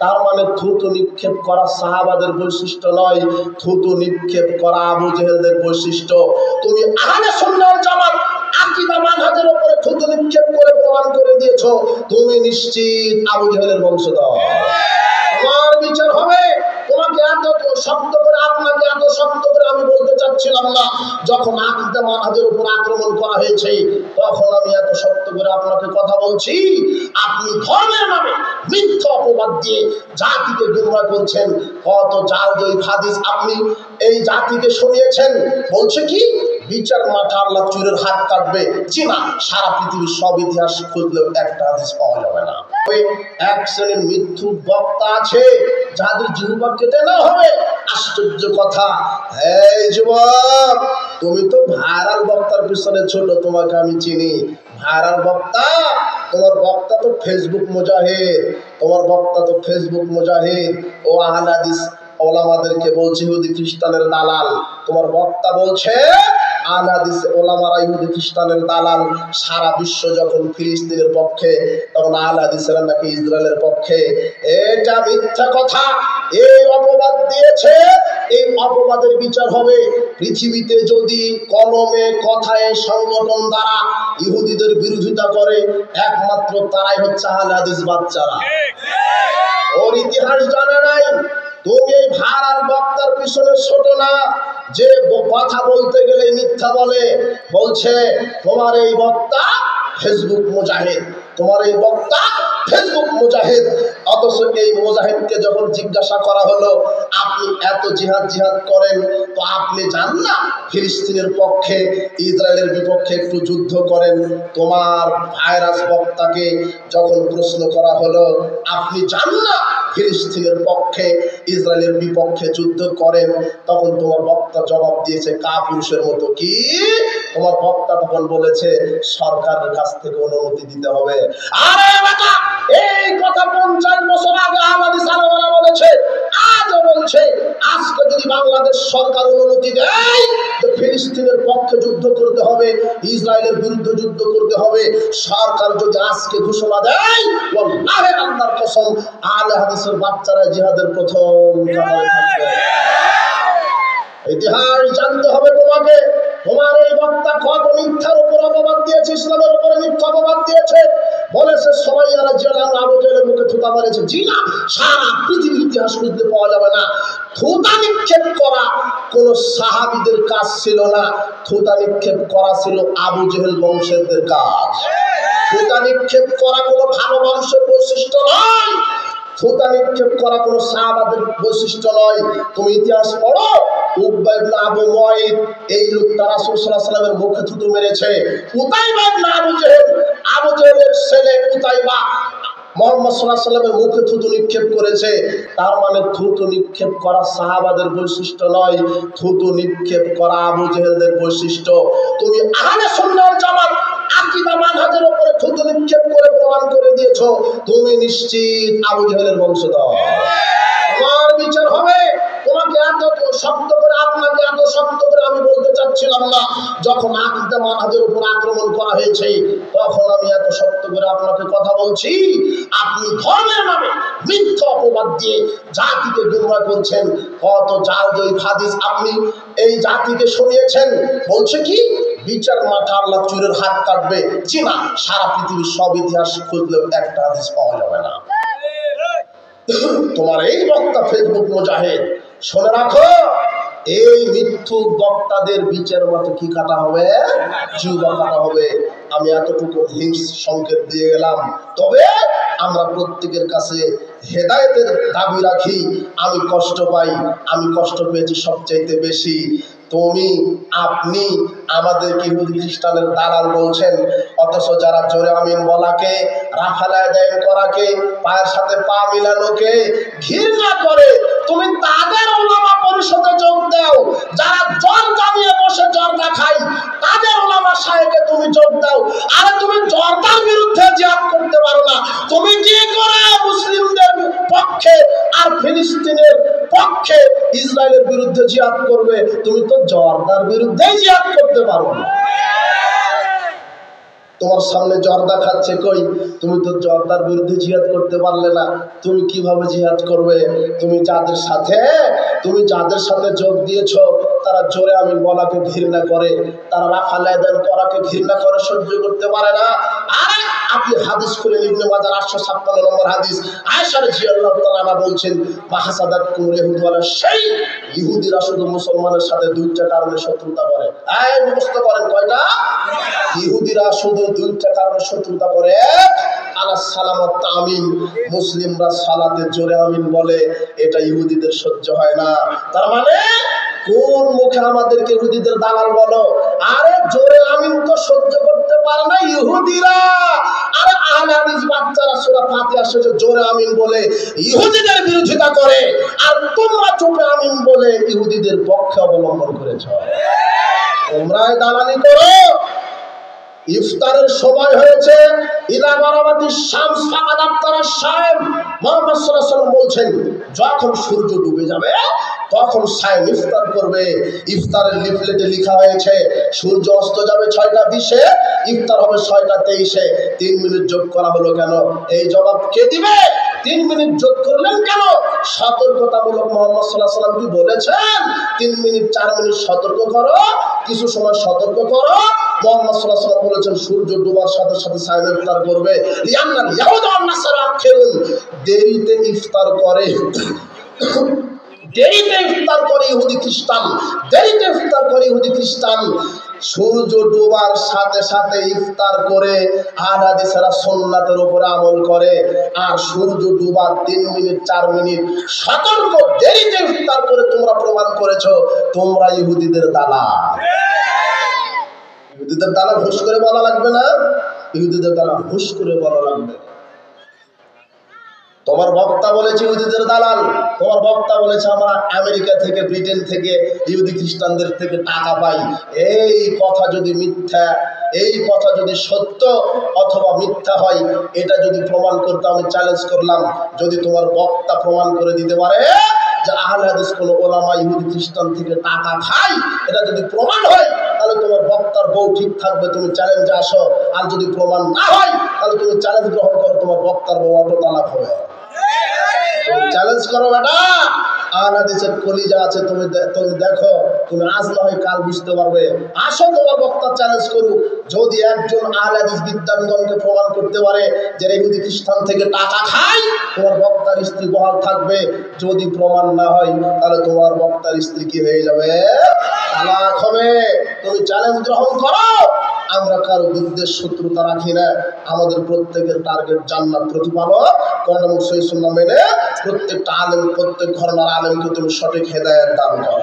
তার মানে থুতু নিক্ষেপ করা সাহাবাদের বৈশিষ্ট্য নয়, থুতু নিক্ষেপ করা আবু জেহেলদের বৈশিষ্ট্য। তুমি আহলে সুন্নাহ ওয়াল জামাত আকীদা মানহাজের উপরে থুতু নিক্ষেপ করে প্রমাণ করে দিয়েছো তুমি নিশ্চিত আবু জেহেলের বংশধর। তোমার বিচার হবে। তোমাকে এত শক্ত করে, আপনাকে এত শক্ত করে আমি বলতে চাচ্ছিলাম না। যখন আকীদা মানহাজের উপর আক্রমণ করা হয়েছে তখন আমি এত শক্ত করে আপনাকে কথা বলছি। আপনি ধর্মের নামে মিথ্যা অপবাদ দিয়ে জাতিকে গুমরাহ করছেন। কত জাল জয়ী হাদিস আপনি এই জাতিকে শুনিয়েছেন। বলছে কি বিচার মাঠে আল্লাহ চুরের হাত কাটবে। জি না, সারা পৃথিবীর সব ইতিহাস খুঁজলেও একটা হাদিস পাওয়া যাবে না। এক শ্রেণীর মিথ্যুক বক্তা আছে যাদের জিহ্বা কেটে না হবে। আশ্চর্য কথা। এই যুবক, তুমি তো ভাইরাল বক্তার পিছনে ছোট, তোমাকে আমি চিনি। ভাইরাল বক্তা, তোমার বক্তা তো ফেসবুক মুজাহিদ, তোমার বক্তা তো ফেসবুক মুজাহিদ। ও আহলে হাদিস ওলামাদেরকে বলছে ইহুদি খ্রিস্টানের দালাল। তোমার বক্তা বলছে আহলে হাদিস ওলামারা ইহুদি খ্রিস্টানের দালাল। সারা বিশ্ব যখন ফিলিস্তিনের পক্ষে, তখন আহলে হাদিসেরা নাকি ইসরায়েলের পক্ষে। এটা মিথ্যা কথা। এই অপবাদ দিয়েছে, এই অপবাদের বিচার হবে। পৃথিবীতে যদি কলমে কথায় সংগঠন দ্বারা ইহুদিদের বিরোধিতা করে, একমাত্র তারাই হচ্ছে আহলে হাদিস বাচ্চারা। ওর ইতিহাস জানা নাই। তুমি এই ভাইরাল বক্তার পিছনে ছোট না, যে কথা বলতে গেলে মিথ্যা বলে। বলছে তোমার এই বক্তা ফেসবুক মুজাহিদ, তোমার এই বক্তা ফেসবুক মুজাহিদ। অথচ এই মুজাহিদকে যখন জিজ্ঞাসা করা হলো আপনি এত জিহাদ করেন, তো আপনি জান না ফিলিস্তিনের পক্ষে ইসরায়েলের বিপক্ষে একটু যুদ্ধ করেন? তোমার ভাইরাস বক্তাকে যখন প্রশ্ন করা হলো আপনি জান না ফিলিস্তিনের পক্ষে ইসরায়েলের বিপক্ষে যুদ্ধ করেন, তখন তোমার বক্তা জবাব দিয়েছে কাপুরুষের মতো। কি? তোমার বক্তা তখন বলেছে সরকারের কাছ থেকে অনুমতি দিতে হবে। আরে বাবা, এই কথা 50 বছর আগে আহলে হাদিস আলেমরা বলেছে, আজও বলছে। আজকে যদি বাংলাদেশ সরকার অনুমতি দেয় তো ফিলিস্তিনের পক্ষে যুদ্ধ করতে হবে, ইসরায়েলের বিরুদ্ধে যুদ্ধ করতে হবে, সরকার যদি আজকে ঘোষণা দেয়, ওয়াল্লাহি আল্লাহর কসম আহলে হাদিসের বাচ্চারা জিহাদের প্রথম কাতারে থাকবে। ইতিহাস জানতে হবে তোমাকে। তোমার এই বক্তা কত মিথ্যার উপর অপবাদ দিয়েছে, ইসলামের উপরে মিথ্যা অপবাদ দিয়েছে। বলেছে সুমাইয়া রাদিয়াল্লাহু আনহা আবু জেহেলের মুখে থুতা মারেছে। জি না, সারা পৃথিবীর ইতিহাস খুঁজতে পাওয়া যাবে না। থুতা নিক্ষেপ করা কোন সাহাবীদের কাজ ছিল না, থুতা নিক্ষেপ করা ছিল আবু জেহেল বংশেরদের কাজ। থুতা নিক্ষেপ করা কোনো ভালো মানুষের বৈশিষ্ট্য নয়, থুতা নিক্ষেপ করা কোনো সাহাবাদের বৈশিষ্ট্য নয়। তুমি ইতিহাস পড়ো, উকবা ইবনে আবু মুআইদ এই লোকটা রাসূল সাল্লাল্লাহু আলাইহি ওয়াসাল্লামের মুখে থুতু মেরেছে। উতাইবা ইবনে আবু জেহেল, আবু জেহেলের ছেলে উতাইবা মুহাম্মদ সাল্লাল্লাহু আলাইহি ওয়াসাল্লামের মুখে থুতু নিক্ষেপ করেছে। তার মানে থুতু নিক্ষেপ করা সাহাবাদের বৈশিষ্ট্য নয়, থুতু নিক্ষেপ করা আবু জেহেলদের বৈশিষ্ট্য। তুমি আহলে সুন্নাহ ওয়াল জামাত আকীদা মানহাজের উপরে থুতু নিক্ষেপ করে প্রমাণ করে দিয়েছো তুমি নিশ্চিত আবু জেহেলের বংশধর। তোমার বিচার হবে। তোমাকে এত শক্ত করে, আপনাকে এত শক্ত করে আমি বলতে চাচ্ছিলাম না। যখন আকীদা মানহাজের উপর আক্রমণ করা হয়েছে তখন আমি এত শক্ত করে আপনাকে কথা বলছি। আপনি ধর্মের নামে মিথ্যা অপবাদ দিয়ে জাতিকে গুমরাহ করছেন। কত জাল জয়ী হাদিস আপনি এই জাতিকে শুনিয়েছেন। বলছে কি বিচার মাঠে আল্লাহ চুরের হাত কাটবে। জি না, সারা পৃথিবীর সব ইতিহাস খুঁজলেও একটা হাদিস পাওয়া যাবে না। তোমার এই বক্তা ফেসবুক মুজাহিদ, শুনে রাখো এই মিথ্যুক বক্তাদের বিচার মতো কি কাটা হবে? জিহ্বা কাটা হবে। আমি এতটুকু হিংস সংকেত দিয়ে গেলাম। তবে আমরা প্রত্যেকের কাছে হেদায়েতের দাবি রাখি। আমি কষ্ট পাই, আমি কষ্ট পেয়েছি সবচাইতে বেশি। তুমি আপনি আমাদেরকে ইহুদি খ্রিস্টানের দালাল বলছেন, অথচ যারা জোরে আমিন বলাকে, রাফালায় দায়েম করাকে, পায়ের সাথে পা মিলানোকে ঘৃণা করে তুমি তাদের উলামা পরিষদে যোগ দাও। যারা জর্দা নিয়ে বসে জর্দা খায় তাদের উলামা শাহেকে তুমি যোগ দাও। আরে তুমি জর্দার বিরুদ্ধে জিহাদ করতে পারো না, তুমি কি করে মুসলিমদের পক্ষে আর ফিলিস্তিনের পক্ষে ইসরায়েলের বিরুদ্ধে জিহাদ করবে? তুমি তো জর্দার বিরুদ্ধে জিহাদ করতে পারো না। তোমার সামনে জর্দা খাচ্ছে, কই তুমি তো জর্দার বিরুদ্ধে জিহাদ করতে পারলে না, তুমি কিভাবে জিহাদ করবে? তুমি যাদের সাথে যোগ দিয়েছ তারা জোরে আমিন বলাকে ঘৃণা করে, তারা রাফা লায়দান করাকে ঘৃণা করে, সহ্য করতে পারে না। আরে আপনি হাদিস খুলে ইবনে মাজাহ 856 নম্বর হাদিস, আয়েশা রাদিয়াল্লাহু তাআলা বলছেন, মাহাসাদাতকুমুল ইয়াহুদ ওয়ালা শাই, ইহুদিরা শুধু মুসলমানের সাথে দুইটা কারণে শত্রুতা করে। এই মুখস্থ করেন, কয়টা? ইহুদিরা শুধু দুইটা কারণে শত্রুতা করে। আলাস সালাম ওয়াত তামিন, মুসলিমরা সালাতে জোরে আমিন বলে, এটা ইহুদিদের সহ্য হয় না। তার মানে কোন মুখে আমাদেরকে ইহুদিদের দালাল বলো? আরে জোরে আমিন তো সহ্য করতে পারে না ইহুদিরা। আরে আহলে হাদিস বাচ্চারা সূরা ফাতিহা শেষে জোরে আমিন বলে ইহুদিদের বিরোধিতা করে, আর তোমরা চুপে আমিন বলে ইহুদিদের পক্ষে অবলম্বন করেছো। তোমরাই দালালি করো। ইফতারের সময় হয়েছে, ইদা গরাবাতিশ শামস ফাকাদ আফতারা শাইম, মুহাম্মদ সাল্লাল্লাহু আলাইহি ওয়াসাল্লাম বলছেন, যখন সূর্য ডুবে যাবে তখন শাইম ইফতার করবে। ইফতারের লিফলেটে লেখা হয়েছে সূর্য অস্ত যাবে 6টা 20-এ, ইফতার হবে 6টা 23-এ। 3 মিনিট যোগ করা হলো কেন? এই জবাব কে দিবে? 3 মিনিট যোগ করলেন কেন? সতর্কতামূলক মুহাম্মদ সাল্লাল্লাহু আলাইহি ওয়াসাল্লাম কি বলেছেন? 3 মিনিট 4 মিনিট সতর্ক করো, কিছু সময় সতর্ক করো। মুহাম্মদ সাল্লাল্লাহু আলাইহি ওয়াসাল্লাম বলেছেন সূর্য ডোবার সাথে সাথে সাইম ইফতার করবে। লিআন্নাল ইয়াহুদা ওয়ান নাসারা আখিরুন, দেরিতে ইফতার করে, দেরিতে ইফতার করে ইহুদি খ্রিস্টান, দেরিতে ইফতার করে ইহুদি খ্রিস্টান। সূর্য ডোবার সাথে সাথে ইফতার করে আহলে হাদিসেরা সুন্নাতের উপর আমল করে, আর সূর্য ডোবার 3 মিনিট 4 মিনিট সতর্ক দেরিতে ইফতার করে তোমরা প্রমাণ করেছো তোমরা ইহুদিদের দালাল। ইহুদিদের দালাল হুশ করে বলা লাগবে না? ইহুদিদের দালাল হুশ করে বলা লাগবে। তোমার বক্তা বলেছে ইহুদিদের দালাল, তোমার বক্তা বলেছে আমরা আমেরিকা থেকে ব্রিটেন থেকে ইহুদি খ্রিস্টানদের থেকে টাকা পাই। এই কথা যদি মিথ্যা, এই কথা যদি সত্য অথবা মিথ্যা হয়, এটা যদি প্রমাণ করতে আমি চ্যালেঞ্জ করলাম, যদি তোমার বক্তা প্রমাণ করে দিতে পারে যে আহলে হাদিস কোন ওলামা ইহুদি খ্রিস্টান থেকে টাকা খায়, এটা যদি প্রমাণ হয় তাহলে তোমার বক্তার বউ ঠিক থাকবে, তুমি চ্যালেঞ্জে আসো। আর যদি প্রমাণ না হয় তাহলে তুমি চ্যালেঞ্জ গ্রহণ করো, তোমার বক্তার বউ অটো তালাক হবে। চ্যালেঞ্জ করো বেটা, আহলে হাদিসের কলিজা আছে, তুমি দেখো, তুমি আজ না হয় কাল বুঝতে পারবে। আসো তোমার বক্তা চ্যালেঞ্জ করুক, যদি একজন আহলে হাদিস বিদ্যানগণকে প্রমাণ করতে পারে যে ইহুদি খ্রিস্টান থেকে টাকা খায়, তোমার বক্তার স্ত্রী বহাল থাকবে। যদি প্রমাণ না হয় তাহলে তোমার বক্তার স্ত্রী কি হয়ে যাবে? তালাক হবে। তুমি চ্যালেঞ্জ গ্রহণ করো। আমরা কারো বিদ্বেষ শত্রুতা রাখি না, আমাদের প্রত্যেকের টার্গেট জান্নাত প্রতিপালক, কোরআন এবং সহিহ সুন্নাহ মেনে প্রত্যেকটা আলেম, প্রত্যেক ঘরানার আলেমকে তুমি সঠিক হেদায়েত দান করো।